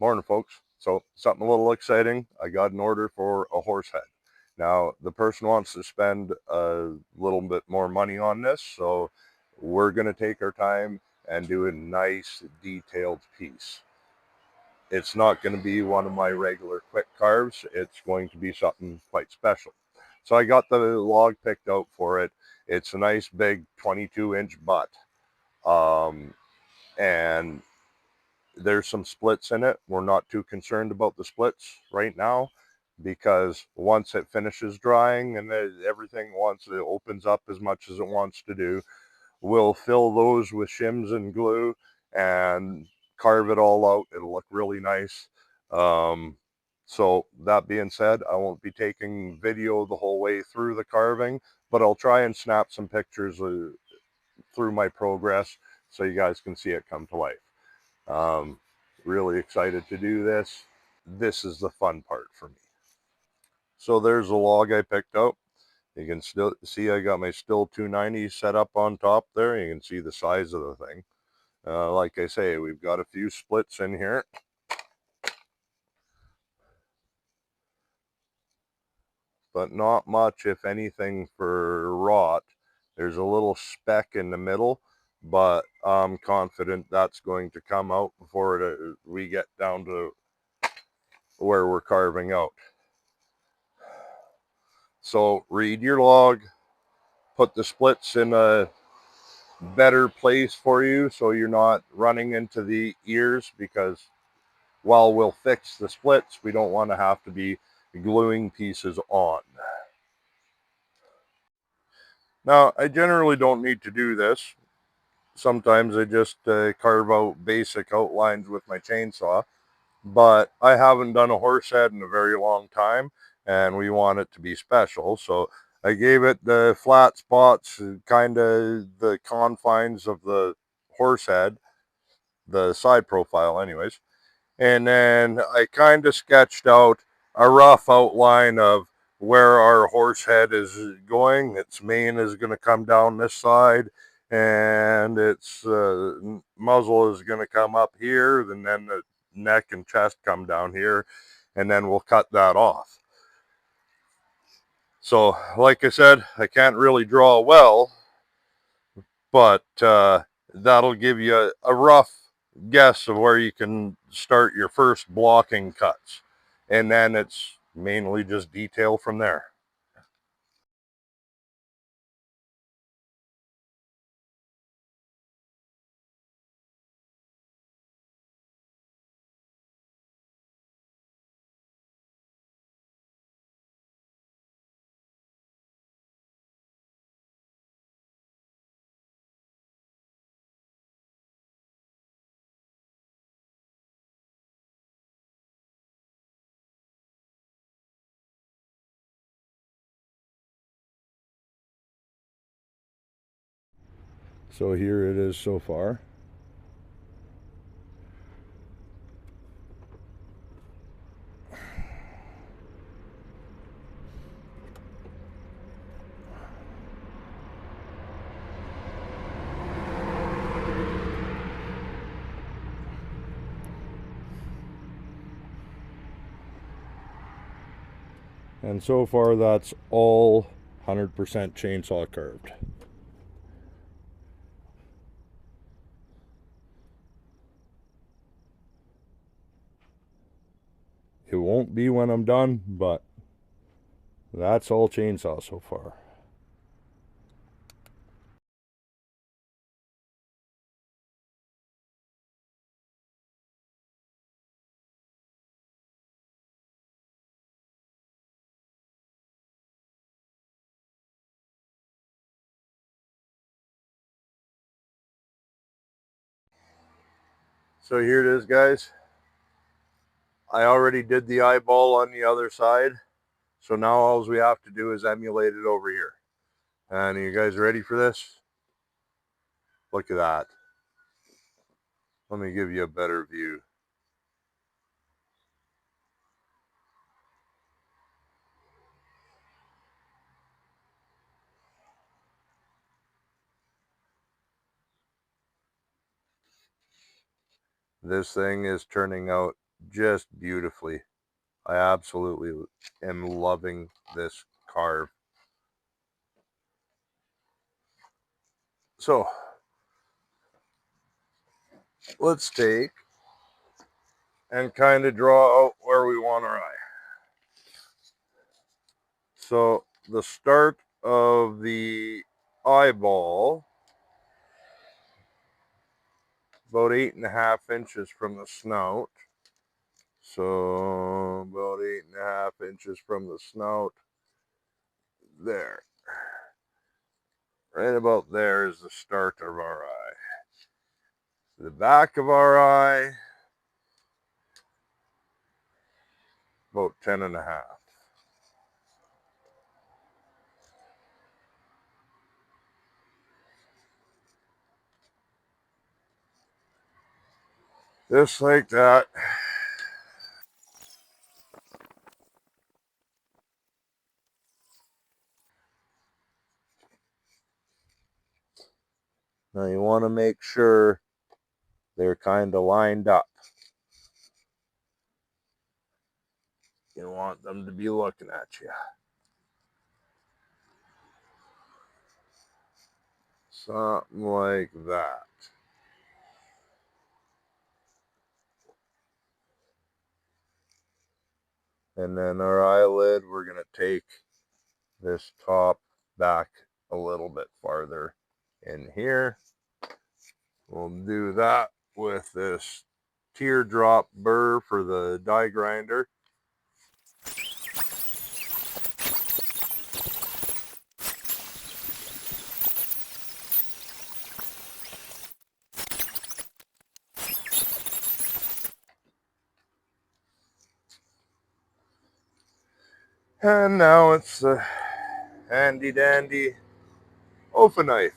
Morning, folks. So, something a little exciting. I got an order for a horse head. Now, the person wants to spend a little bit more money on this, so we're going to take our time and do a nice detailed piece. It's not going to be one of my regular quick carves. It's going to be something quite special. So I got the log picked out for it. It's a nice big 22-inch butt. And there's some splits in it. We're not too concerned about the splits right now because once it finishes drying and everything, once it opens up as much as it wants to do, we'll fill those with shims and glue and carve it all out. It'll look really nice. So that being said, I won't be taking video the whole way through the carving, but I'll try and snap some pictures through my progress so you guys can see it come to life. Really excited to do this. This is the fun part for me. So there's the log I picked out. You can still see I got my Stihl 290 set up on top there. You can see the size of the thing. Like I say, we've got a few splits in here. But not much, if anything, for rot. There's a little speck in the middle, but I'm confident that's going to come out before we get down to where we're carving out. So read your log, put the splits in a better place for you so you're not running into the ears, because while we'll fix the splits, we don't want to have to be gluing pieces on. Now, I generally don't need to do this. Sometimes I just carve out basic outlines with my chainsaw, but I haven't done a horse head in a very long time, and we want it to be special. So I gave it the flat spots, kind of the confines of the horse head, the side profile anyways. And then I kind of sketched out a rough outline of where our horse head is going. Its mane is going to come down this side, and its muzzle is going to come up here, and then the neck and chest come down here, and then we'll cut that off. So, like I said, I can't really draw well, but that'll give you a rough guess of where you can start your first blocking cuts. And then it's mainly just detail from there. So here it is so far. And so far that's all 100% chainsaw curved. It won't be when I'm done, but that's all chainsaw so far. So here it is, guys. I already did the eyeball on the other side. So now all we have to do is emulate it over here. And are you guys ready for this? Look at that. Let me give you a better view. This thing is turning out just beautifully. I absolutely am loving this carve. So let's take and kind of draw out where we want our eye. So the start of the eyeball, about 8.5 inches from the snout. So about 8.5 inches from the snout. There. Right about there is the start of our eye. The back of our eye, about 10.5. Just like that. Now you want to make sure they're kind of lined up. You want them to be looking at you. Something like that. And then our eyelid, we're going to take this top back a little bit farther in here. We'll do that with this teardrop burr for the die grinder. And now it's the handy dandy Ofa knife.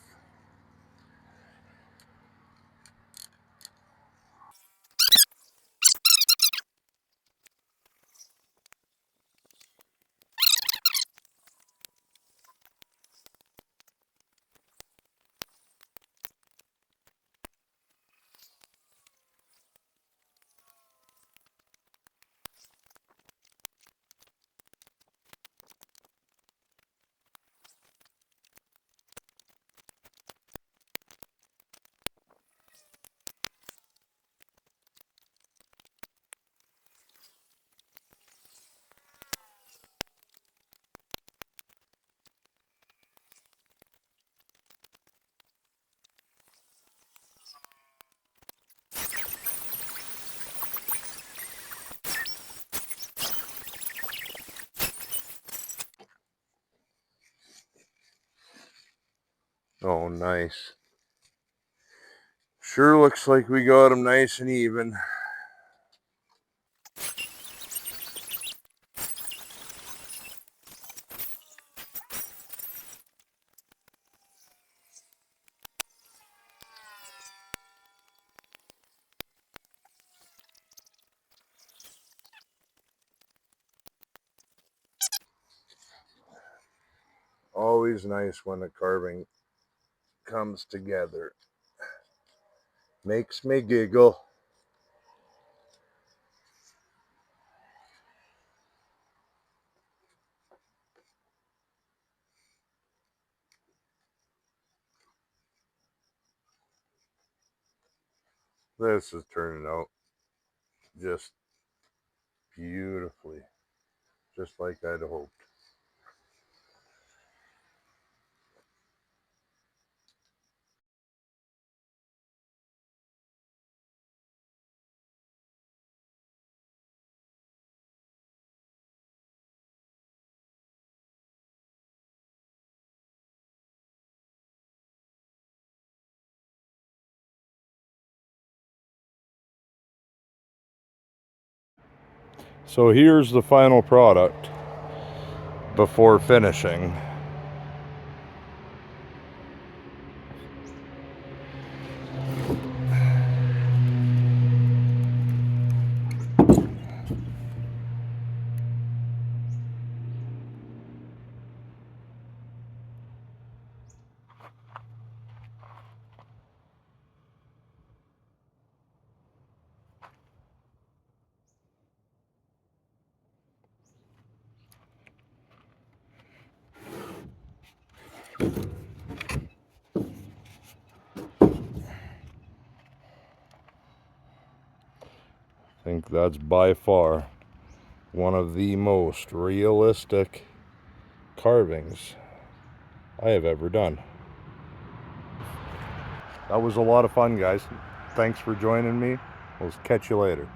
Oh, nice. Sure looks like we got them nice and even. Always nice when the carving comes together. Makes me giggle. This is turning out just beautifully, just like I'd hoped. So here's the final product before finishing. I think that's by far one of the most realistic carvings I have ever done. That was a lot of fun, guys. Thanks for joining me. We'll catch you later.